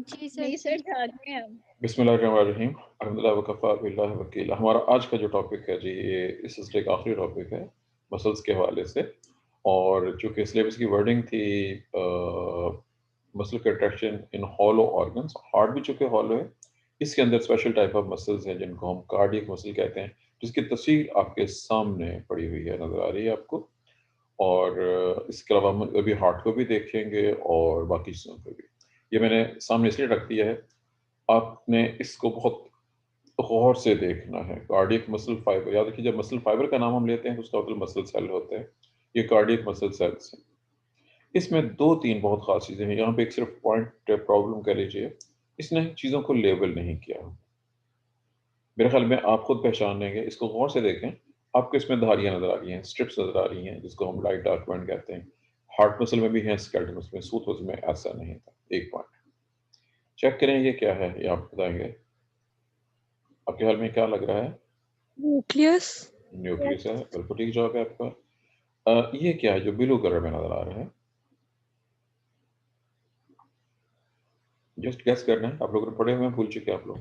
जी sir नहीं जी। Sir, आ गए हम। बिस्मिल्लाहिर्रहमानिर्रहीम अल्हम्दुलिल्लाह वकफ़ा बिल्लाहि वकील। हमारा आज का जो टॉपिक है जी, ये इस सिलसिले का आखिरी टॉपिक है मसल्स के हवाले से। और चूँकि सिलेबस की वर्डिंग थी मसल कंट्रैक्शन इन हॉलो ऑर्गन्स, हार्ट भी चूँकि हॉलो है, इसके अंदर स्पेशल टाइप ऑफ मसल्स हैं जिनको हम कार्डियक मसल कहते हैं, जिसकी तफसील आपके सामने पड़ी हुई है, नज़र आ रही है आपको। और इसके अलावा हम अभी हार्ट को भी देखेंगे और बाकी चीज़ों को भी। ये मैंने सामने इसलिए रख दिया है, आपने इसको बहुत गौर से देखना है। कार्डियक मसल फाइबर, याद रखिए जब मसल फाइबर का नाम हम लेते हैं तो उसका मतलब मसल सेल होते हैं। ये कार्डियक मसल सेल्स हैं। इसमें दो तीन बहुत खास चीज़ें हैं। यहाँ पे एक सिर्फ पॉइंट प्रॉब्लम कह लीजिए, इसने चीज़ों को लेबल नहीं किया। मेरे ख्याल में आप खुद पहचान लेंगे, इसको गौर से देखें। आपको इसमें धारियाँ नज़र आ रही हैं, स्ट्रिप्स नज़र आ रही हैं, जिसको हम लाइट डार्क पॉइंट कहते हैं। हार्ट मसल में भी है, स्केलेटल मसल में, सूत मसल में ऐसा नहीं था। एक पॉइंट चेक करें, ये क्या है, ये आप बताएंगे। आपके ख्याल में क्या लग रहा है? न्यूक्लियस। न्यूक्लियस है, बिल्कुल ठीक जवाब है आपका। ये क्या है जो ब्लू कलर में नजर आ रहा है? जस्ट गेस करना है, आप लोगों ने पढ़े हुए हैं, भूल चुके आप लोग।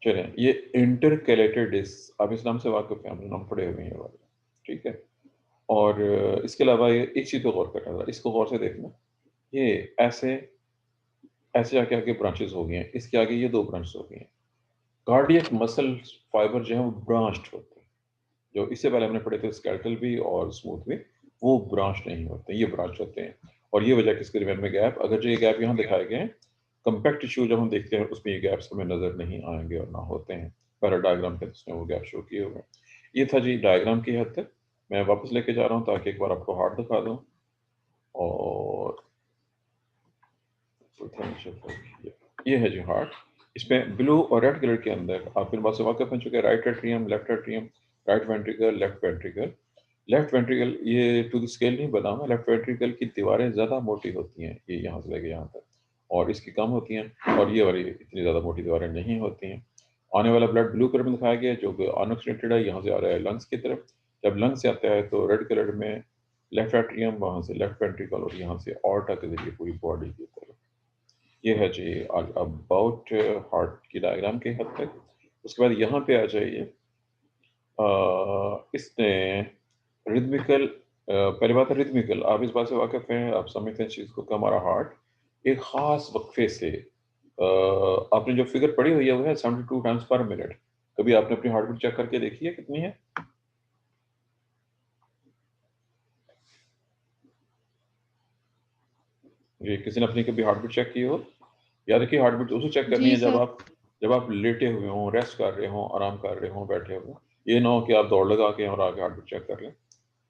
चलें, ये इंटरकैलेटेड डिस्क, आप इस नाम से वाकिफ हैं, हमने नाम पढ़े हुए हैं ये वाले, ठीक है। और इसके अलावा ये एक चीज़ को गौर करना था, इसको गौर से देखना। ये ऐसे ऐसे आके आगे ब्रांचेस हो गई हैं, इसके आगे ये दो ब्रांचेस हो गई हैं। कार्डियक मसल फाइबर जो है वो ब्रांच्ड होते हैं। जो इससे पहले हमने पढ़े थे स्केलेटल भी और स्मूथ भी, वो ब्रांच नहीं होते, ये ब्रांच होते हैं। और ये वजह किसके दरमियान में गैप, अगर जो ये गैप यहाँ दिखाए गए हैं, कम्पैक्ट टिश्यू जब हम देखते हैं उसमें ये गैप्स हमें नज़र नहीं आएंगे और ना होते हैं। पहले डायग्राम के उसमें वो गैप शो किए हुए हैं। ये था जी डायग्राम की हद तक। मैं वापस लेके जा रहा हूँ ताकि एक बार आपको हार्ट दिखा दूँ। और ये है जी हार्ट। इसमें ब्लू और रेड कलर के अंदर आप इन बात से वाकिफ हो चुके हैं, right atrium, left atrium, right ventricle, left ventricle. Left ventricle ये टू द स्केल नहीं बना हुआ, लेफ्ट वेंट्रिकल की दीवारें ज़्यादा मोटी होती हैं, ये यहाँ से लेके यहाँ तक, और इसकी कम होती हैं, और ये वाली इतनी ज़्यादा मोटी दीवारें नहीं होती हैं। आने वाला ब्लड ब्लू कलर में दिखाया गया है, जो कि अनऑक्सीडेटेड है, यहाँ से आ रहा है लंग्स की तरफ। जब लंग्स से आता है तो रेड कलर में लेफ्ट एट्रियम, वहाँ से लेफ्ट वेंट्रिकल, और यहाँ से ऑर्टा के जरिए पूरी बॉडी की तरफ। ये है जी अबाउट हार्ट की डायग्राम के हद तक। उसके बाद यहाँ पे आ जाइए। इसने रिदमिकल, पहली बात है रिदमिकल, आप इस बात से वाकिफ हैं, आप समझते हैं इस चीज़ को कि हमारा हार्ट एक ख़ास वक्फे से, आपने जो फिगर पढ़ी हुई है वो है 72 टाइम्स पर मिनट। कभी आपने अपनी हार्ट बीट चेक करके देखी है कितनी है? जी, किसी ने अपनी कभी हार्ट बीट चेक की हो? याद रखिए, हार्ट बीट उसे चेक करनी जी है सर। जब आप लेटे हुए हों, रेस्ट कर रहे हों, आराम कर रहे हों, बैठे हुए हों। ये ना हो कि आप दौड़ लगा के और आके हार्ट बीट चेक कर लें।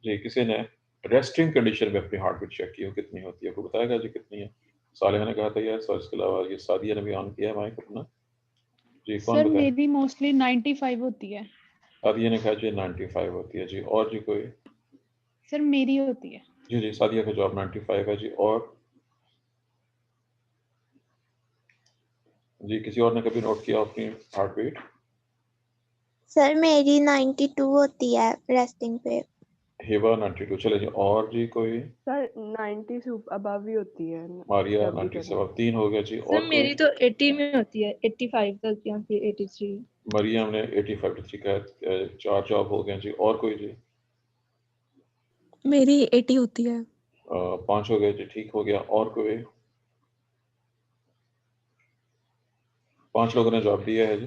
जी, किसी ने रेस्टिंग कंडीशन में अपनी हार्ट बीट चेक की हो, कितनी होती है? आपको बताएगा जी कितनी है? सालिहा ने कहा था यस, और इसके अलावा ये सादिया ने भी ऑन किया है माइक अपना। जी, कौन सर बताए? मेरी मोस्टली 95 होती है। सादिया ने कहा जी 95 होती है जी। और जी कोई? सर मेरी होती है। जी जी, सादिया का जवाब 95 है जी। और जी, किसी और ने कभी नोट किया अपनी हार्ट बीट? सर मेरी 92 होती है रेस्टिंग पे। हिबा 92। चले जी, और जी कोई? सर 90 से अबव ही होती है मारिया जब भी 97, 3 हो गया जी। सर और कोई? मेरी तो 80 में होती है, 85 तक या फिर 83। मरियम ने 85 का 4 जवाब हो गए जी। और कोई जी? मेरी 80 होती है। 5 हो गए जी, ठीक हो गया। और कोई? 5 लोगों ने जवाब दिया है जी।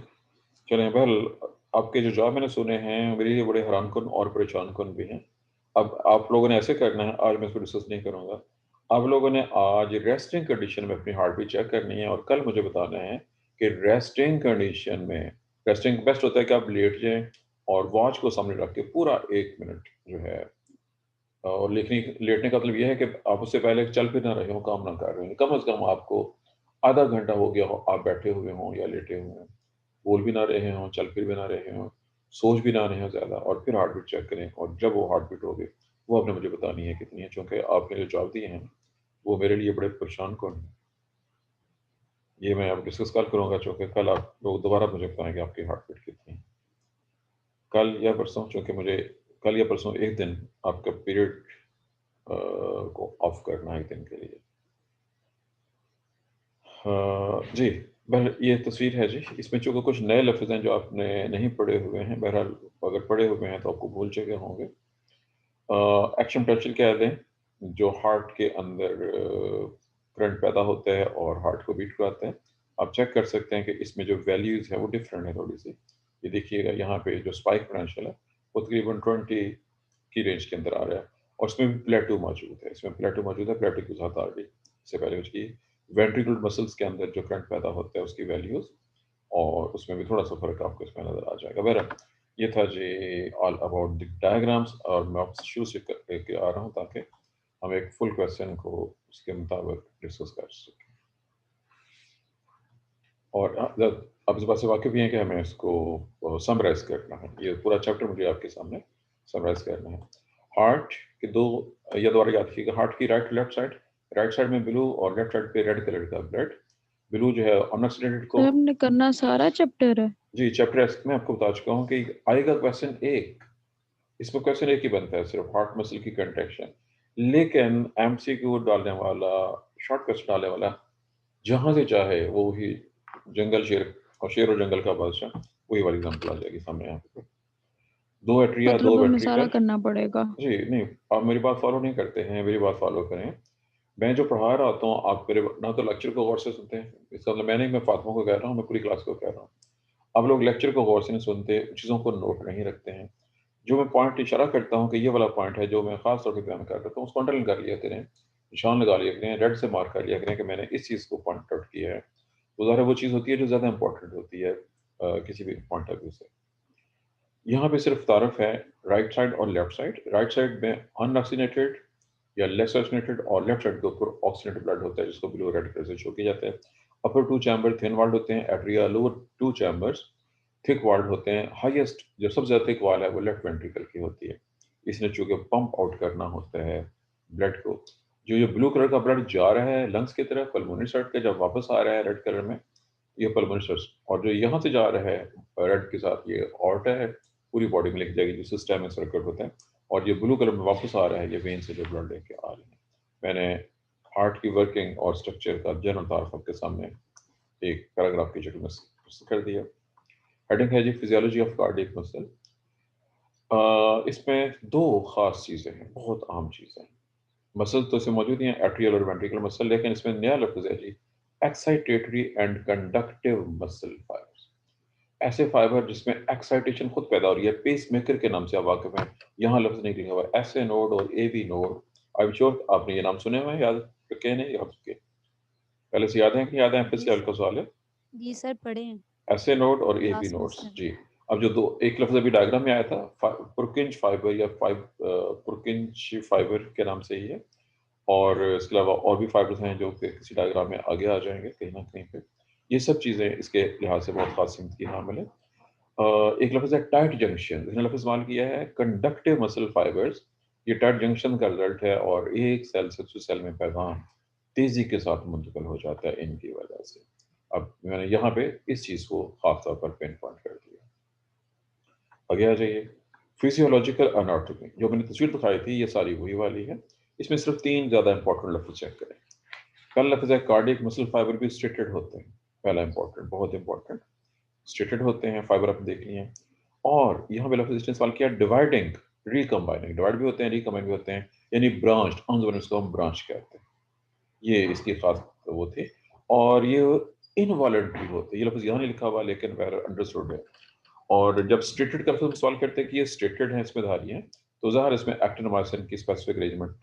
चलें, बहरहाल आपके जो जवाब मैंने सुने हैं मेरे लिए बड़े हैरान कुन और परेशान कुन भी हैं। अब आप लोगों ने ऐसे करना है, आज मैं इसको डिस्कस नहीं करूँगा। आप लोगों ने आज रेस्टिंग कंडीशन में अपनी हार्ट बीट चेक करनी है, और कल मुझे बताना है कि रेस्टिंग कंडीशन में, रेस्टिंग बेस्ट होता है कि आप लेट जाएं और वॉच को सामने रख के पूरा 1 मिनट जो है, और लेटने का मतलब ये है कि आप उससे पहले चल फिर ना रहे हो, काम ना कर रहे हो, कम से कम आपको आधा घंटा हो गया हो आप बैठे हुए हों या लेटे हुए हों, बोल भी ना रहे हों, चल फिर भी ना रहे हों, सोच भी ना रहे हों ज़्यादा, और फिर हार्ट बीट चेक करें। और जब वो हार्ट बीट होगी वो आपने मुझे बतानी है कितनी है, क्योंकि आपने जो जवाब दिए हैं वो मेरे लिए बड़े परेशान कौन है। ये मैं अब डिस्कस कल करूँगा, चूँकि कल आप लोग दोबारा मुझे बताएंगे आपकी हार्ट बीट कितनी है। कल या परसों, चूँकि मुझे कल या परसों एक दिन आपका पीरियड को ऑफ करना है एक दिन के लिए। जी, बहर ये तस्वीर है जी, इसमें चूँकि कुछ नए लफ्ज़ हैं जो आपने नहीं पढ़े हुए हैं, बहरहाल अगर पढ़े हुए हैं तो आपको भूल चुके होंगे। एक्शन पोटेंशियल क्या दें, जो हार्ट के अंदर करंट पैदा होता है और हार्ट को बीट कराता है। आप चेक कर सकते हैं कि इसमें जो वैल्यूज़ हैं वो डिफरेंट है थोड़ी-सी। ये देखिएगा यहाँ पे जो स्पाइक पोटेंशियल है, वो तकरीबन 20 की रेंज के अंदर आ रहा है और इसमें भी प्लेटो मौजूद है। इसमें प्लेटो मौजूद है, प्लेटो की वज़ाहत आ गई। इससे पहले उसकी वेंट्रिकुलर मसल्स के अंदर जो करंट पैदा होता है उसकी वैल्यूज़ और उसमें भी थोड़ा-सा फ़र्क आपको इसमें नज़र आ जाएगा। बहरहाल ये था जी ऑल अबाउट द डायग्राम्स और मैं आपसे शुरू से करके आ रहा हूँ ताकि हम एक फुल क्वेश्चन को उसके मुताबिक डिस्कस कर सकें। और आप इस बात से वाकिफ़ भी हैं कि हमें इसको समराइज़ करना है। ये पूरा चैप्टर मुझे आपके सामने समराइज़ करना है। हार्ट के 2 या दोबारा याद रखिएगा, हार्ट की राइट साइड में ब्लू और लेफ्ट साइड पे रेड कलर का ब्लड। ब्लू जो है अनऑक्सीडेटेड को सर हमने करना सारा चैप्टर है। जी, चैप्टर एस में आपको बता चुका हूँ कि आएगा क्वेश्चन एक, इसमें क्वेश्चन एक ही बनता है सिर्फ हार्ट मसल की कंट्रैक्शन। लेकिन एमसीक्यू डालने वाला, शॉर्ट क्वेश्चन डालने वाला जहाँ से चाहे वो ही जंगल शेर और शेर और जंगल का बादशाह, वही वाली एग्जाम्पल आ जाएगी सामने यहाँ पे। 2 एट्रिया, 2 मतलब हमें सारा वेंट्रिकल। करना पड़ेगा। जी, नहीं, आप मेरी बात फॉलो नहीं करते हैं, मेरी बात फॉलो करें। मैं जो पढ़ा रहा होता हूँ, आप मेरे ना तो लेक्चर को गौर से सुनते हैं, इसका मतलब मैं फातिमा को कह रहा हूँ, मैं पूरी क्लास को कह रहा हूँ। आप लोग लेक्चर को गौर से नहीं सुनते, चीज़ों को नोट नहीं रखते हैं। जो मैं पॉइंट इशारा करता हूँ कि ये वाला पॉइंट है जो मैं ख़ास तौर पे बयान कर रहा हूँ, उसको अंडरलाइन कर लिया करें, निशान लगा लिया करें, रेड से मार्क कर लिया करें कि मैंने इस चीज़ को पॉइंट आउट किया है। वो ज़ाहिर है वो चीज़ होती है जो ज़्यादा इम्पोर्टेंट होती है किसी भी पॉइंट ऑफ व्यू से। यहाँ पे सिर्फ तारफ़ है राइट साइड और लेफ्ट साइड। राइट साइड में अनऑक्सीनेटेड या लेस ऑक्सीनेटेड और लेफ्ट साइड के ऊपर ऑक्सीनेटेड ब्लड होता है जिसको ब्लू रेड कलर से शो किया जाता है। अपर 2 चैम्बर थिन वॉल्ड होते हैं, atria lower 2 chambers thick walled होते हैं। हाईएस्ट जो सबसे ज़्यादा थिक वॉल है वो लेफ्ट वेंट्रिकल की होती है। इसने चूँकि पंप आउट करना होता है ब्लड को। जो ये ब्लू कलर का ब्लड जा रहा है लंग्स की तरफ पल्मोनरी साइड पे, जब वापस आ रहा है रेड कलर में, ये पल्मोनरी साइड, और जो यहाँ से जा रहा है रेड के साथ ये ऑर्टा है, पूरी बॉडी में लेके जाएगी जो सिस्टमिक सर्किट होता है, और ये ब्लू कलर में वापस आ रहा है, ये वेन से जो ब्लड लेके आ रही है। मैंने हार्ट की वर्किंग और स्ट्रक्चर का जनरल तारफ आपके सामने एक पैराग्राफ की शक्ल में प्रस्तुत कर दिया। हेडिंग है जी फिजियोलॉजी ऑफ कार्डियक मसल। इसमें 2 खास चीज़ें हैं, बहुत अहम चीज़ें हैं। मसल तो इसमें मौजूद ही हैं, एट्रियल और वेंट्रिकुलर मसल, लेकिन इसमें नया लफ्ज़ है जी excitatory and conductive muscle fibers. ऐसे फाइबर जिसमें एक्साइटेशन खुद पैदा हो रही है, पेस मेकर के नाम से आप वाकिफ हैं। यहाँ लफ्ज़ नहीं लिखा हुआ है, एसए नोड और AB node. I am sure आपने ये नाम सुने हुए हैं, याद रखे नहीं याद रखे? पहले से याद है कि याद है? फिर से हल्का सवाल है। जी सर पढ़े हैं एसए नोड और एबी क्लास में नोड्स सर। जी। अब जो दो एक लफ्ज़ अभी डायग्राम में आया था पुरकिंज फाइबर या पुरकिंज फाइबर के नाम से ही है, और इसके अलावा और भी फाइबर्स हैं जो कि किसी डायग्राम में आगे आ जाएंगे कहीं ना कहीं पे। ये सब चीज़ें इसके लिहाज से बहुत खास कीमत की हामिल है। एक लफ्ज़ है टाइट जंक्शन, इसने लफ्ज़ इस्तेमाल किया है कंडक्टिव मसल फाइबर्स। ये टाइट जंक्शन का रिजल्ट है और एक सेल से दूसरे सेल में पैगाम तेज़ी के साथ मुंतकिल हो जाता है इनकी वजह से। अब मैंने यहाँ पे इस चीज़ को खास तौर पर पिन पॉइंट कर दिया। आगे आ जाइए, फिजियोलॉजिकल एनाटॉमी जो मैंने तस्वीर दिखाई थी ये सारी वही वाली है। इसमें सिर्फ 3 ज़्यादा इंपॉर्टेंट लफ्ज़ चेक करें। पहला लफ्ज़ है कार्डियक मसल फाइबर भी स्ट्रेटेड होते हैं। पहला इंपॉर्टेंट, बहुत इंपॉर्टेंट, स्ट्रेटेड होते हैं फाइबर, आपने देख लिए हैं। और यहाँ पे लफ्ज़ इसने इस्तेमाल किया डिवाइडिंग, रिकम्बाइनिंग, डिवाइड भी होते हैं रिकम्बाइन भी होते हैं, यानी ब्रांच्ड, अंग जुबान इसको हम ब्रांच कहते हैं। ये इसकी खास वो थे, और ये इनवॉलंटरी होते हैं। ये लफ्ज़ यहाँ नहीं लिखा हुआ लेकिन वह अंडरस्टूड है। और जब स्ट्रेटेड का लफ्ज़ सवाल करते हैं कि ये स्ट्रेटेड है, इसमें धारी है, तो ज़ाहिर इसमें एक्टिनोमाइसिन की स्पेसिफिक अरेंजमेंट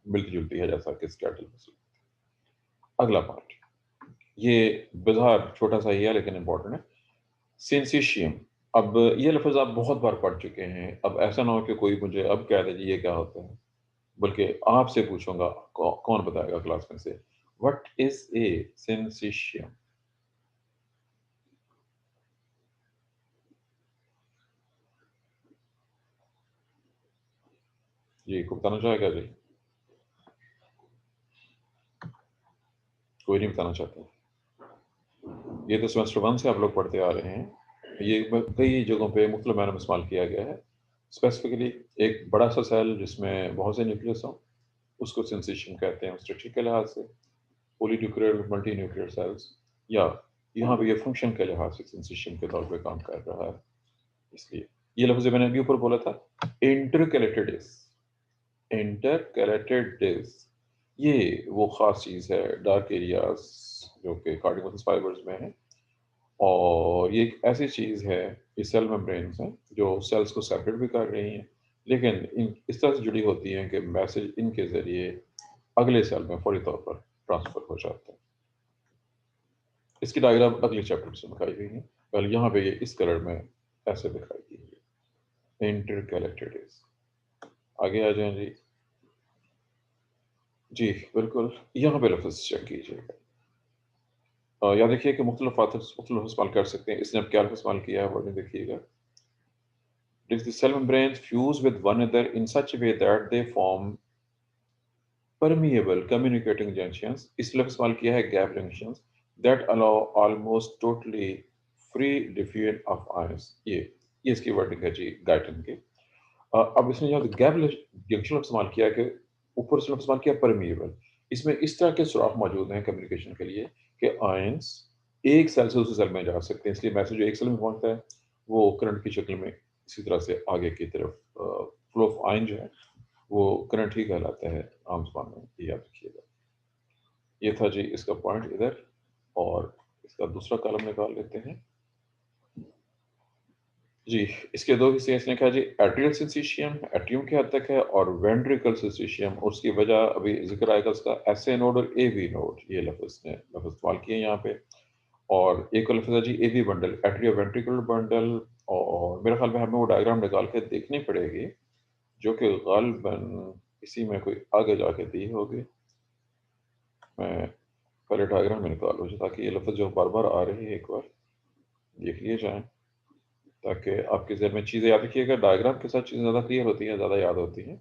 मिलती जुलती है जैसा कि स्केलेटल मसल। अगला पार्ट ये बाजार छोटा सा ही है लेकिन इंपॉर्टेंट है, सिंसिशियम। अब ये लफ्ज़ आप बहुत बार पढ़ चुके हैं, अब ऐसा ना हो कि कोई मुझे अब कह दे जी ये क्या होता है, बल्कि आपसे पूछूंगा कौन बताएगा क्लास में से, व्हाट इज ए सिंसिशियम? जी को बताना चाहेगा जी? कोई नहीं बताना चाहता। ये तो सेमेस्टर 1 से आप लोग पढ़ते आ रहे हैं। ये कई जगहों पे मुख्तलिफ मायनों में इस्तेमाल किया गया है। स्पेसिफिकली एक बड़ा सा सेल जिसमें बहुत से न्यूक्लियस हों उसको सेंसेशन कहते हैं स्ट्रक्चर के लिहाज से। पॉलीन्यूक्लियर मल्टी न्यूक्लियर सेल्स, या यहाँ पे ये फंक्शन के लिहाज से सिंसेशन के तौर पे काम कर रहा है। इसलिए ये लफ्ज़ मैंने अभी ऊपर बोला था, इंटरकैलेटेड डिस्क, ये वो ख़ास चीज़ है डार्क एरियाज जो कि कार्डियोमयोसिस फाइबर्स में है, और ये एक ऐसी चीज़ है, ये सेल मेम्ब्रेन्स हैं जो सेल्स को सेपरेट भी कर रही हैं, लेकिन इन इस तरह से जुड़ी होती हैं कि मैसेज इनके ज़रिए अगले सेल में फौरी तौर पर ट्रांसफ़र हो जाता है। इसकी डायग्राम अगले चैप्टर से दिखाई गई है, पहले यहाँ पे ये इस कलर में ऐसे दिखाई गई है, इंटरकैलेटेड डिस्क। आगे आ जाएं जी। जी बिल्कुल, यहाँ पे लफ्ज़ चेक कीजिएगा। याद रखिए कि मुख्तलिफ इस्तेमाल कर सकते हैं। इसने अब क्या इस्तेमाल किया है वर्डिंग देखिएगा। The cell membranes fuse with one another in such a way that they form permeable communicating junctions. इस लफ्ज़ इस्तेमाल किया है gap junctions that allow almost totally free diffusion of ions. ये इसकी वर्डिंग है जी गाइटन की। अब इसने यहाँ गैप जंक्शन इस्तेमाल किया कि ऊपर से इस्तेमाल किया परमिएबल। इसमें इस तरह के सुराख मौजूद हैं कम्युनिकेशन के लिए कि आयंस एक सेल से दूसरे सेल में जा सकते हैं, इसलिए मैसेज जो एक सेल में पहुंचता है वो करंट की शक्ल में इसी तरह से आगे की तरफ फ्लो ऑफ आयन जो है वो करंट ही कहलाता है आम ज़बान में, ये याद रखिएगा। ये था जी इसका पॉइंट इधर, और इसका दूसरा कॉलम निकाल लेते हैं जी। इसके दो हिस्से इसने कहा जी, एट्रियल सिंसिशियम एट्रियम के हद तक है, और वेंट्रिकल सिंसिशियम, और उसकी वजह अभी जिक्र आएगा उसका, एसए नोड और एवी नोड, ये लफ्ज़ ने लफ्ज़ इस्तेमाल किए यहाँ पे। और एक लफ्ज़ है जी AV bundle, atrioventricular bundle, और मेरे ख्याल में हमें वो डायग्राम निकाल के देखनी पड़ेगी जो कि गालिबन इसी में कोई आगे जाके दी होगी। मैं पहले डायग्राम में निकालूँ ताकि ये लफ्ज़ जो बार बार आ रही है एक बार देख लिए जाएँ, ताकि आपके ज़हन में चीज़ें याद रखिएगा। डायग्राम के साथ चीज़ें ज़्यादा क्लियर होती हैं, ज़्यादा याद होती हैं,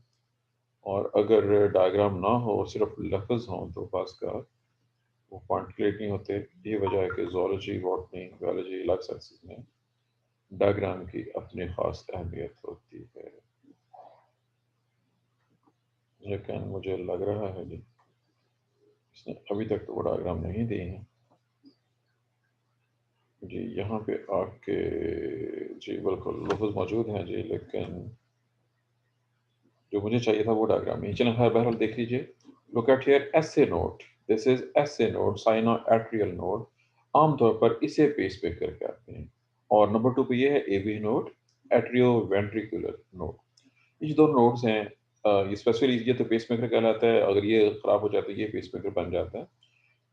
और अगर डायग्राम ना हो और सिर्फ लफ्ज़ हों तो पास का वो पॉइंट क्लियर नहीं होते। ये वजह है कि zoology, botany, biology, life sciences में डायग्राम की अपनी ख़ास अहमियत होती है। लेकिन मुझे लग रहा है जी इसने अभी तक तो वो डायग्राम नहीं दी है जी। यहाँ पे आके जी बिल्कुल लफ्ज़ मौजूद हैं जी, लेकिन जो मुझे चाहिए था वो डायग्राम नहीं। चलें हर बहरहाल देख लीजिए। Look at here SA node, this is SA node, sinoatrial node. आमतौर पर इसे पेस मेकर कहते हैं। और नंबर 2 पे ये है एवी नोड, एट्रियोवेंट्रिकुलर नोड। ये जो दो नोड्स हैं ये स्पेसिफिकली ये तो पेस मेकर कहलाता है, अगर ये खराब हो जाता है ये पेस मेकर बन जाता है।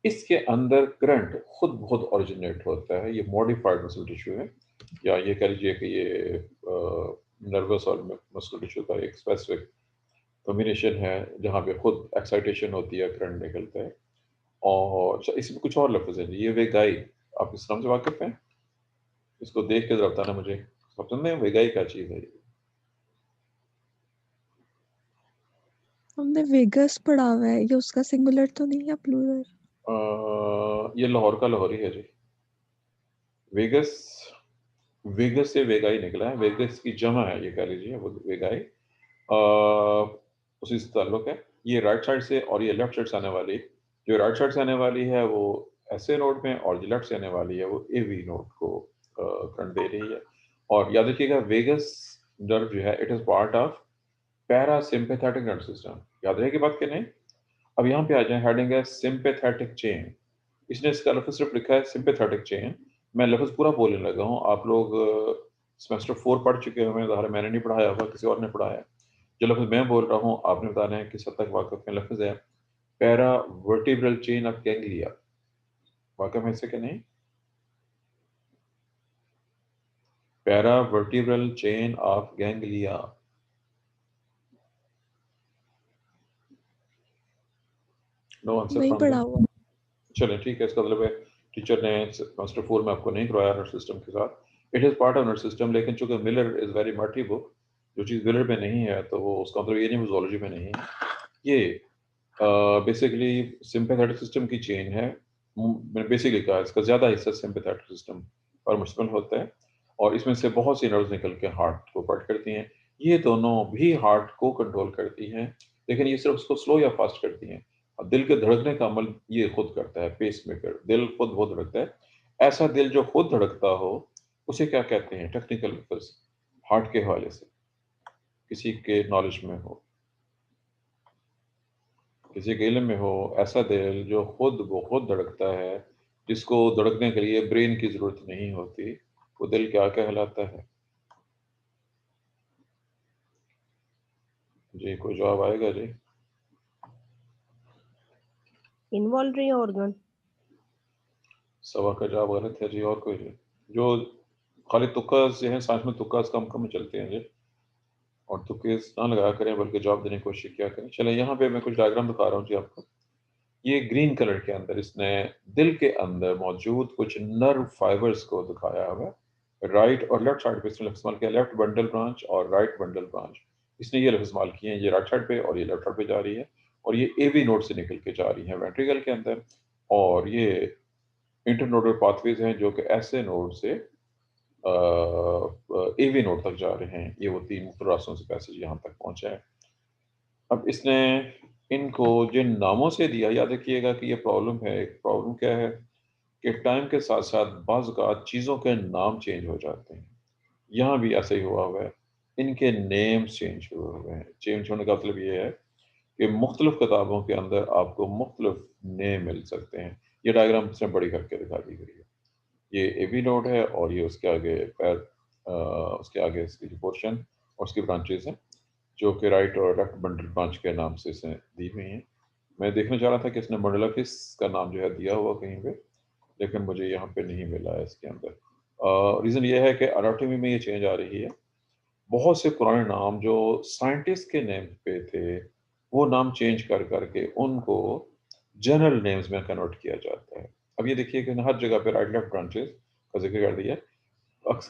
इसके अंदर करंट खुद बहुत ओरिजिनेट होता है, ये मॉडिफाइड मसल टिश्यू है, या ये कह लीजिए कि ये नर्वस और मसल टिश्यू का एक स्पेसिफिक कॉम्बिनेशन है जहाँ पे खुद एक्साइटेशन होती है, करंट निकलता है। और इसमें कुछ और लफ्ज़ है, ये वेगाई, आप इस नाम से वाकिफ हैं? इसको देख के जरा बताना मुझे, आप समझते हैं वेगाई क्या चीज़ है? हमने वेगस पढ़ा हुआ है, ये उसका सिंगुलर तो नहीं है, प्लूरल? ये लाहौर का लाहौरी है जी। वेगस, वेगस से वेगाई निकला है, वेगस की जमा है ये कह लीजिए, वो वेगाई उसी से ताल्लुक है। ये राइट साइड से और ये लेफ्ट साइड से आने वाली, जो राइट साइड से आने वाली है वो एसए नोड में, और जो लेफ्ट से आने वाली है वो एवी नोड को करंट दे रही है। और याद रखिएगा वेगस नर्व जो है it is part of parasympathetic nervous system, याद रहेगी बात कि नहीं। अब यहाँ पे आ जाए, हेडिंग है सिंपैथेटिक चेन। इसने इसका लफ्ज़ सिर्फ लिखा है सिंपैथेटिक चेन, मैं लफ्ज़ पूरा बोलने लगा हूँ। आप लोग सेमेस्टर 4 पढ़ चुके हैं, ज़ाहिर मैंने नहीं पढ़ाया होगा, किसी और ने पढ़ाया। जो लफ्ज़ मैं बोल रहा हूँ आपने बताना है किस हद तक वाक़िफ़ में। लफ्ज़ है पैरावर्टिब्रल चेन ऑफ गैंग्लिया, वाक़िफ़ है इससे कि नहीं? Paravertebral chain of ganglia, no answer नहीं फ्रॉम पढ़ा देम। हुआ। चलें ठीक है, इसका मतलब है टीचर ने सेमेस्टर 4 में आपको नहीं करवाया नर्व सिस्टम के साथ। It is part of nerve system, लेकिन चूंकि Miller is very multi book, जो चीज़ मिलर में नहीं है तो वो उसका मतलब ये नहीं ज़ूलॉजी में नहीं है। ये बेसिकली सिंपैथेटिक सिस्टम की चेन है। मैंने बेसिकली कहा इसका ज़्यादा हिस्सा सिंपैथेटिक सिस्टम पर मुश्तमिल होता है, और इसमें से बहुत सी नर्व्स निकल के हार्ट को कट करती हैं। ये दोनों भी हार्ट को कंट्रोल करती हैं, लेकिन ये सिर्फ उसको स्लो या फास्ट करती हैं। अब दिल के धड़कने का अमल ये खुद करता है, पेस मेकर, दिल खुद बहुत धड़कता है। ऐसा दिल जो खुद धड़कता हो उसे क्या कहते हैं टेक्निकल लफ्ज हार्ट के हवाले से, किसी के नॉलेज में हो, किसी के इल्म में हो, ऐसा दिल जो खुद धड़कता है, जिसको धड़कने के लिए ब्रेन की जरूरत नहीं होती, वो दिल क्या कहलाता है? जी कोई जवाब आएगा जी? इनवॉल्वरी ऑर्गन। सवा का जवाब गलत है जी। और कोई जी जो खाली तुक्का से हैं, साइंस में तुक्का कम चलते हैं जी, और तुक्के ना लगाया करें बल्कि जवाब देने की कोशिश किया करें। चलें यहाँ पे मैं कुछ डायग्राम दिखा रहा हूँ जी आपको। ये ग्रीन कलर के अंदर इसने दिल के अंदर मौजूद कुछ नर्व फाइबर्स को दिखाया हुआ है। राइट और लेफ्ट साइड पे इसने लफ्ज़ इस्तेमाल किया, लेफ्ट बंडल ब्रांच और राइट बंडल ब्रांच। इसने ये लफ्ज़ इस्तेमाल किए हैं, ये राइट साइड पे और ये लेफ्ट साइड पे जा रही है, और ये एवी नोड से निकल के जा रही है वेंट्रिकल के अंदर, और ये इंटरनोडल पाथवेज हैं जो कि ऐसे नोड से एवी नोड तक जा रहे हैं। ये वो 3 मुख्तलिफ रास्तों से पैसेज यहाँ तक पहुँचा है। अब इसने इनको जिन नामों से दिया, याद रखिएगा कि ये प्रॉब्लम है। एक प्रॉब्लम क्या है कि टाइम के साथ साथ बाज़ औक़ात चीज़ों के नाम चेंज हो जाते हैं। यहाँ भी ऐसा ही हुआ है, इनके नेम्स चेंज हुए हुए हैं। चेंज होने का मतलब ये है कि मुख्तलिफ किताबों के अंदर आपको मुख्तलिफ नेम मिल सकते हैं। ये डायग्राम इसमें बड़ी करके दिखा दी गई है। ये एवी नोड है और ये उसके आगे उसके आगे इसकी जो पोर्शन और उसकी ब्रांचेस हैं जो कि राइट और लेफ्ट बंडल ब्रांच के नाम से इसे दी हुई हैं। मैं देखना चाह रहा था कि इसने बंडल ऑफ हिस का नाम जो है दिया हुआ कहीं पे, लेकिन मुझे यहाँ पे नहीं मिला है इसके अंदर। रीज़न ये है कि एनाटॉमी में ये चेंज आ रही है। बहुत से पुराने नाम जो साइंटिस्ट के नेम पे थे, वो नाम चेंज करके उनको जनरल नेम्स में कन्वर्ट किया जाता है। अब ये देखिए कि हर जगह पे राइट लेफ्ट ब्रांचेस का जिक्र कर दिया।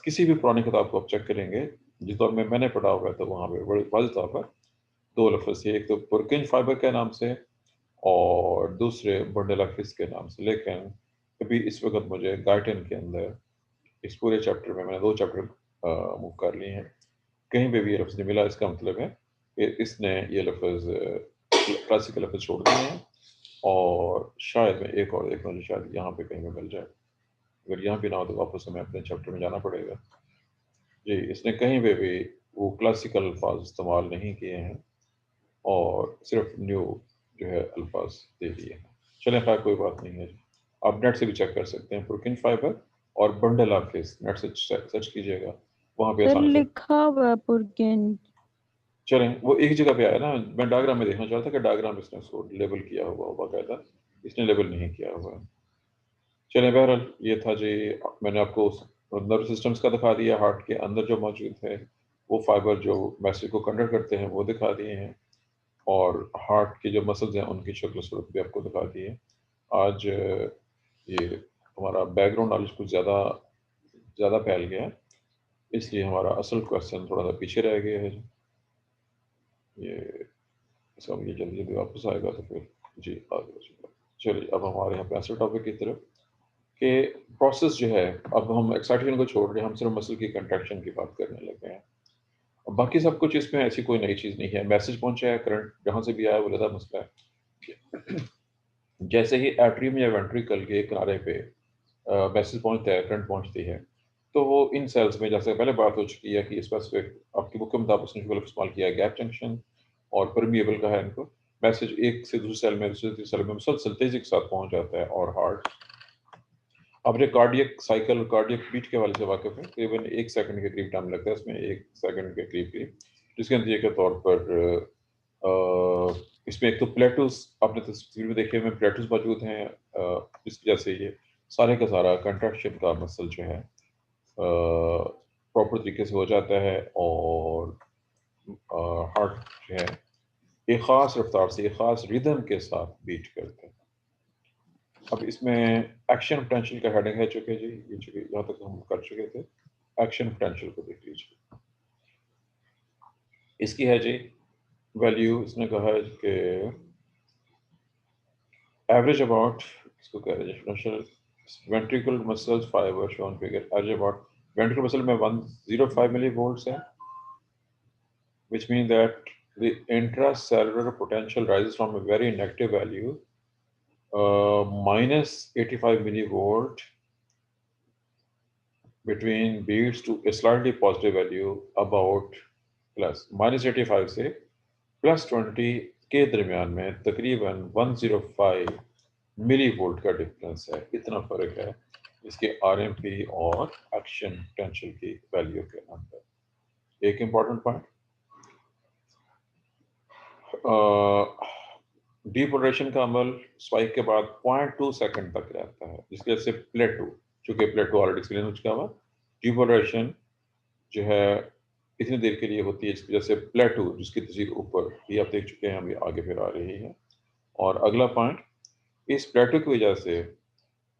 किसी भी पुरानी किताब को आप चेक करेंगे, जिस दौर में मैंने पढ़ा हुआ है, तो वहाँ पे बड़े वाज़ेह तौर पर 2 लफ्ज़ थे, एक तो पुरकिन फाइबर के नाम से और दूसरे बंडल ऑफ हिस के नाम से। लेकिन अभी इस वक़्त मुझे गाइटन के अंदर इस पूरे चैप्टर में मैंने 2 चैप्टर मूव कर लिए हैं, कहीं पे भी ये लफ्ज़ नहीं मिला। इसका मतलब है कि इसने ये लफ्ज़ क्लासिकल लफ्ज़ छोड़ दिए हैं, और शायद मैं एक और देख लूँ, शायद यहाँ पे कहीं पे मिल जाए। अगर यहाँ भी ना हो तो वापस हमें अपने चैप्टर में जाना पड़ेगा। जी, इसने कहीं पे भी वो क्लासिकल अल्फाज इस्तेमाल नहीं किए हैं और सिर्फ न्यू जो है अल्फाज दे दिए हैं। चलें खैर कोई बात नहीं है। आप नेट से भी चेक कर सकते हैं, पुरकिन फाइबर और बंडल ऑफ हिस, नेट से सर्च कीजिएगा, वहाँ पे सर आसानी से। लिखा हुआ है पुरकिन। चलें वो एक जगह पे आया ना, मैं डायग्राम में देखना चाह रहा था कि डायग्राम इसने उसको लेबल किया हुआ बाकायदा, इसने लेबल नहीं किया हुआ है। चलें बहरहाल ये था जी, मैंने आपको नर्व सिस्टम्स का दिखा दिया, हार्ट के अंदर जो मौजूद है वो फाइबर जो मैसेज को कंडक्ट करते हैं वो दिखा दिए हैं, और हार्ट की जो मसल्स हैं उनकी शक्ल सूरत भी आपको दिखा दी है। आज ये हमारा बैकग्राउंड नॉलेज कुछ ज़्यादा फैल गया है, इसलिए हमारा असल क्वेश्चन थोड़ा सा पीछे रह गया है। ये सब ये जल्दी जल्दी वापस आएगा तो फिर जी आगे बढ़ेगा। चलिए अब हमारे यहाँ पे असल टॉपिक की तरफ कि प्रोसेस जो है, अब हम एक्साइटेशन को छोड़ रहे हैं, हम सिर्फ मसल की कंट्रैक्शन की बात करने लगे हैं। अब बाकी सब कुछ इसमें ऐसी कोई नई चीज़ नहीं है। मैसेज पहुंचा है, करंट जहाँ से भी आया वो ज़्यादा मसला है। जैसे ही एट्रियम या वेंट्रिकल के किनारे पे मैसेज पहुंचता है, करंट पहुंचती है, तो वो इन सेल्स में, जैसे पहले बात हो चुकी है कि स्पेसिफिक आपकी बुक के मुताबिक उसने जो इस्तेमाल किया है गैप जंक्शन और परमिएबल का है इनको, मैसेज एक से दूसरे सेल में, दूसरे तीसरे सेल में मुसलसल तेजी के साथ पहुंच जाता है। और हार्ट अपने कार्डियक साइकिल, कार्डियक बीट के वाले से वाकिफ है, तकरीबन 1 सेकंड के करीब टाइम लगता है इसमें, 1 सेकंड के करीब, जिसके नतीजे के तौर पर इसमें एक तो प्लेटूस, आपने तस्वीर में देखे हुए प्लेटूस मौजूद हैं, जिसकी वजह से ये सारे का सारा कंट्रैक्शन का मसल जो है प्रॉपर तरीके से हो जाता है, और हार्ट जो है एक ख़ास रफ्तार से, एक ख़ास रिदम के साथ बीट करता है। अब इसमें एक्शन पोटेंशियल का हेडिंग है चुके जी, ये चुके यहाँ तक हम कर चुके थे। एक्शन पोटेंशियल को देख लीजिए, इसकी है जी वैल्यू, इसने कहा है कि एवरेज अबाउट, इसको कह रहे हैं ventricle muscles fibre shown figure, average about ventricle muscle में 105 मिली वोल्ट्स है, which means that the intracellular potential rises from a very negative value, minus 85 millivolt, between beats to a slightly positive value about plus minus 85 से plus 20 के दरमियान में तकरीबन 105 milli volt का difference है। इतना फर्क है इसके आरएमपी और एक्शन पोटेंशियल की वैल्यू के अंदर। एक इम्पॉर्टेंट पॉइंट, डीपोलराइजेशन का अमल स्पाइक के बाद 0.2 सेकंड तक रहता है, जिसकी वजह से प्लेटो, चूंकि प्लेटो ऑलरेडी एक्सप्लेन हो चुका हुआ, डीपोलराइजेशन जो है इतनी देर के लिए होती है जिसकी वजह से प्लेटो, जिसकी तस्वीर ऊपर भी आप देख चुके हैं, हम आगे फिर आ रही है। और अगला पॉइंट, इस प्लेटो की वजह से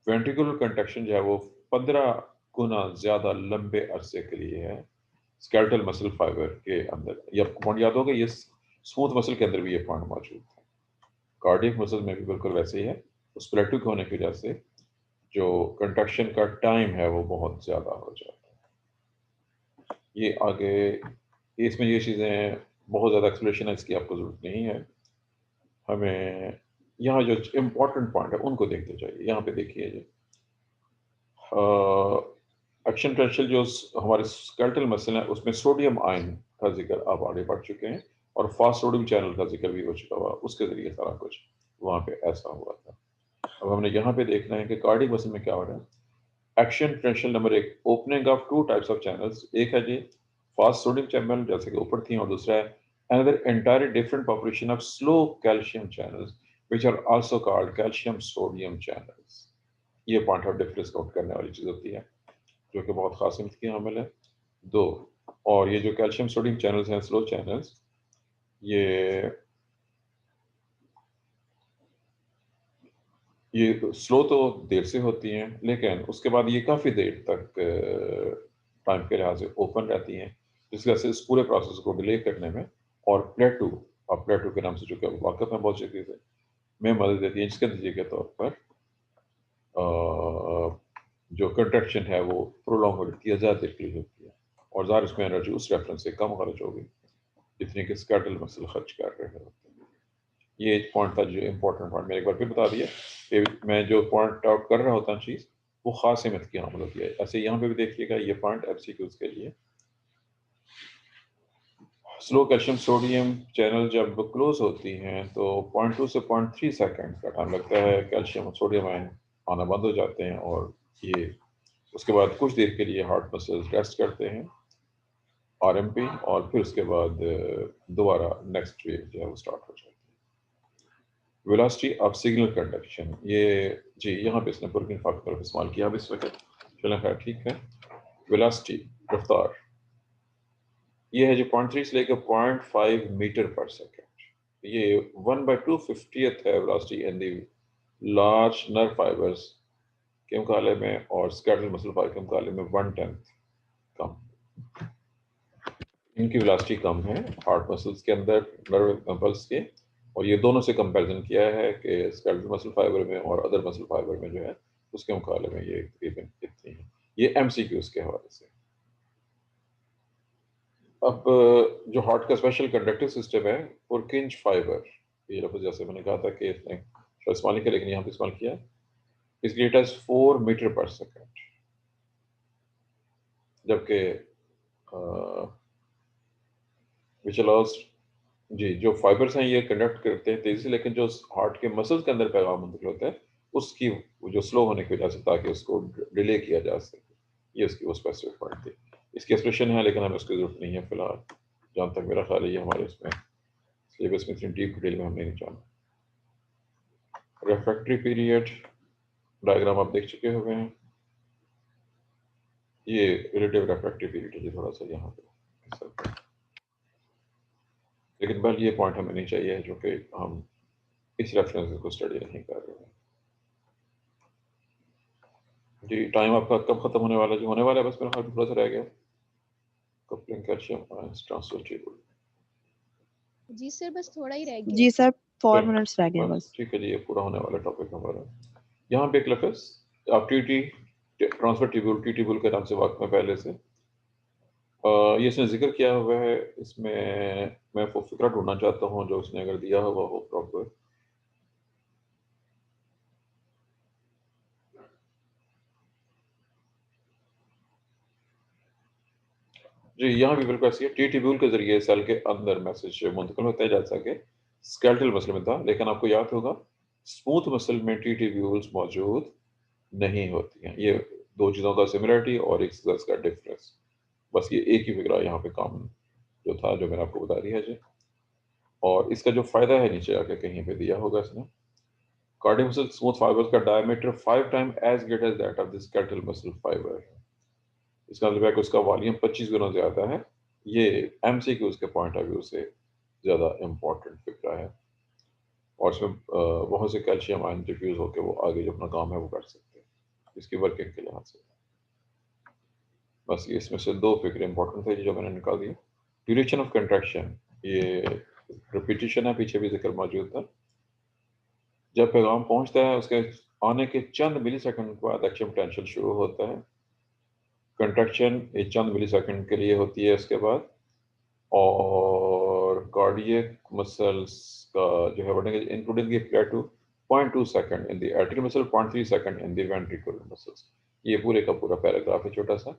वेंट्रिकुलर कंट्रैक्शन जो है वो 15 गुना ज्यादा लंबे अरसे के लिए है स्केलेटल मसल फाइबर के अंदर। ये आपको पॉइंट याद होगा, ये स्मूथ मसल के अंदर भी ये पॉइंट मौजूद है, कार्डियक मसल में भी बिल्कुल वैसे ही है। उस प्लेटो के होने की वजह से जो कंट्रैक्शन का टाइम है वो बहुत ज्यादा हो जाता है। ये आगे इसमें ये चीज़ें बहुत ज़्यादा एक्सप्लेनेशन है, इसकी आपको ज़रूरत नहीं है। हमें यहाँ जो इम्पोर्टेंट पॉइंट है उनको देखते जाइए। यहाँ पे देखिए जी, एक्शन पोटेंशियल जो हमारे स्केलेटल मसल है उसमें सोडियम आयन का जिक्र आप आगे बढ़ चुके हैं और फास्ट सोडियम चैनल का जिक्र भी हो चुका हुआ, उसके ज़रिए सारा कुछ वहाँ पे ऐसा हुआ था। अब हमने यहाँ पे देखना है कि कार्डियक मसल में क्या हो रहा है। Action potential number 1, opening of 2 types of channels. एक है जी फास्ट सोडियम चैनल जैसे कि ऊपर थी, और दूसरा है another entirely different population of slow calcium channels which are also called calcium sodium channels। ये पॉइंट ऑफ डिफरेंस नोट करने वाली चीज़ होती है जो कि बहुत खास कीमत की हामिल है। 2, और ये जो कैल्शियम सोडियम चैनल्स हैं, स्लो चैनल्स, ये स्लो तो देर से होती हैं, लेकिन उसके बाद ये काफ़ी देर तक टाइम के लिहाज से ओपन रहती हैं, जिसकी वजह से इस पूरे प्रोसेस को डिले करने में और प्लेटो, आप प्लेटो के नाम से जो कि वाकफ हैं बहुत जगह से, में मदद देती है, जिसके नतीजे के तौर पर जो कंट्रैक्शन है वो प्रोलॉन्ग हो जाती है, ज़्यादा देर के लिए होती है, और ज़ाहिर इसमें एनर्जी उस रेफरेंस से कम खर्च होगी जितनी कि स्केलेटल मसल खर्च कर रहे होते हैं। ये एक पॉइंट था जो इम्पोर्टेंट पॉइंट, मैंने एक बार फिर बता दिया कि मैं जो पॉइंट आउट कर रहा होता हूँ चीज़ वो खास अहमियत की हामिल होती है। ऐसे यहाँ पे भी देखिएगा ये पॉइंट एमसीक्यूज़ के लिए। स्लो कैल्शियम सोडियम चैनल जब क्लोज होती हैं तो 0.2 से 0.3 सेकंड का टाइम लगता है, कैल्शियम और सोडियम आयन आना बंद हो जाते हैं, और ये उसके बाद कुछ देर के लिए हार्ट मसल्स रेस्ट करते हैं, आरएमपी, और फिर उसके बाद दोबारा नेक्स्ट वेव जो है वो स्टार्ट हो जाती है। वेलोसिटी ऑफ सिग्नल कंडक्शन, ये जी यहाँ पे इसने बुर्किन फैक्टर इस्तेमाल किया अब इस वक्त, चलें खैर ठीक है। वेलोसिटी, रफ्तार, ये है जो 0.3 से लेकर 0.5 मीटर पर सेकेंड। ये 1/250th है velocity in the large nerve fibres के मुकाबले में, और स्केलेटल मसल फाइबर के मुकाबले में 1/10 कम। इनकी वेलोसिटी कम है हार्ट मसल्स के अंदर नर्व इम्पल्स के, और ये दोनों से कंपैरिजन किया है कि स्केलेटल मसल फाइबर में और अदर मसल फाइबर में जो है उसके मुकाबले में ये तकरीबन इतनी है। ये एमसीक्यूज़ के हवाले से। अब जो हार्ट का स्पेशल कंडक्टिव सिस्टम है पुरकिंज फाइबर, ये लफ्ज़ जैसे मैंने कहा था कि इसने इस्तेमाल किया लेकिन यहाँ पे इस्तेमाल किया, इसकी रेट है 4 मीटर पर सेकेंड, जबकि विच अलाउज जी जो फाइबर्स हैं ये कंडक्ट करते हैं तेजी से, लेकिन जो हार्ट के मसल्स के अंदर पैगाम मुंतकिल होता है उसकी जो स्लो होने की वजह से, ताकि उसको डिले किया जा सके, ये उसकी वो स्पेसिफिक पॉइंट थी। इसकी एक्सप्रेशन है लेकिन हमें उसकी जरूरत नहीं है फिलहाल, जहाँ तक मेरा ख्याल है ये हमारे इसमें सिलेबस में इतनी डीप डिटेल में हम नहीं जाना। रिफ्रैक्टरी पीरियड डायग्राम आप देख चुके हुए हैं, ये रिलेटिव रिफ्रैक्टरी पीरियड है थोड़ा सा यहाँ पे, लेकिन बल ये पॉइंट हमें नहीं चाहिए जो कि हम इस रेफरेंस को स्टडी नहीं कर रहे हैं। जी टाइम आपका कब खत्म होने वाला है? जो होने वाला है बस मेरा ख्याल थोड़ा सा रह गया, coupling calcium ions transfer table. जी सर बस थोड़ा ही रह गया। जी सर 4 मिनट्स रह गए बस। ठीक है जी, ये पूरा होने वाला टॉपिक हमारा। यहाँ पे एक लफ्ज़ आप TT transfer table, tea table के नाम से वाक़ में पहले से, ये इसने जिक्र किया हुआ है, इसमें मैं वो फिक्रा ढूंढना चाहता हूँ जो उसने अगर दिया हुआ हो प्रॉपर। जी, यहाँ भी बिल्कुल ऐसी है। टी ट्यूब्यूल के जरिए सेल के अंदर मैसेज मुंतकिल होता है, जैसा कि स्केलेटल मसल में था, लेकिन आपको याद होगा स्मूथ मसल में टी ट्यूब्यूल्स मौजूद नहीं होती हैं। ये दो चीज़ों का सिमिलरिटी और एक चीज़ का डिफरेंस, बस ये एक ही फिक्रा यहाँ पे कॉमन जो था, जो मैंने आपको बता दिया है जी। और इसका जो फ़ायदा है नीचे आके कहीं पे दिया होगा इसने, कार्डियक मसल स्मूथ फाइबर्स का diameter 5 time as great as that of the skeletal muscle fibre. इसका मतलब है कि उसका वॉल्यूम 25 गुना ज़्यादा है। ये एमसीक्यूज़ के पॉइंट ऑफ व्यू से ज़्यादा इम्पोर्टेंट फिक्रा है, और इसमें बहुत से कैल्शियम आयन डिफ्यूज़ होकर वो आगे जो अपना काम है वो कर सकते हैं, इसकी वर्किंग के लिहाज से। बस ये इसमें से दो फिक्रे इंपॉर्टेंट थे जो मैंने निकाल दिए। ड्यूरेशन ऑफ कंट्रैक्शन, ये रिपीटिशन है, पीछे भी जिक्र मौजूद था। जब पैगाम पहुंचता है उसके आने के चंद मिली सेकंड के बाद एक्शन पोटेंशियल शुरू होता है। कंट्रैक्शन एक चंद मिली सेकंड के लिए होती है उसके बाद, और कार्डियक मसल्स का जो है बढ़ेंगे, including the plateau 0.2 second in the artery muscle, 0.3 second in the ventricular muscles. ये पूरे का पूरा पैराग्राफ है छोटा सा।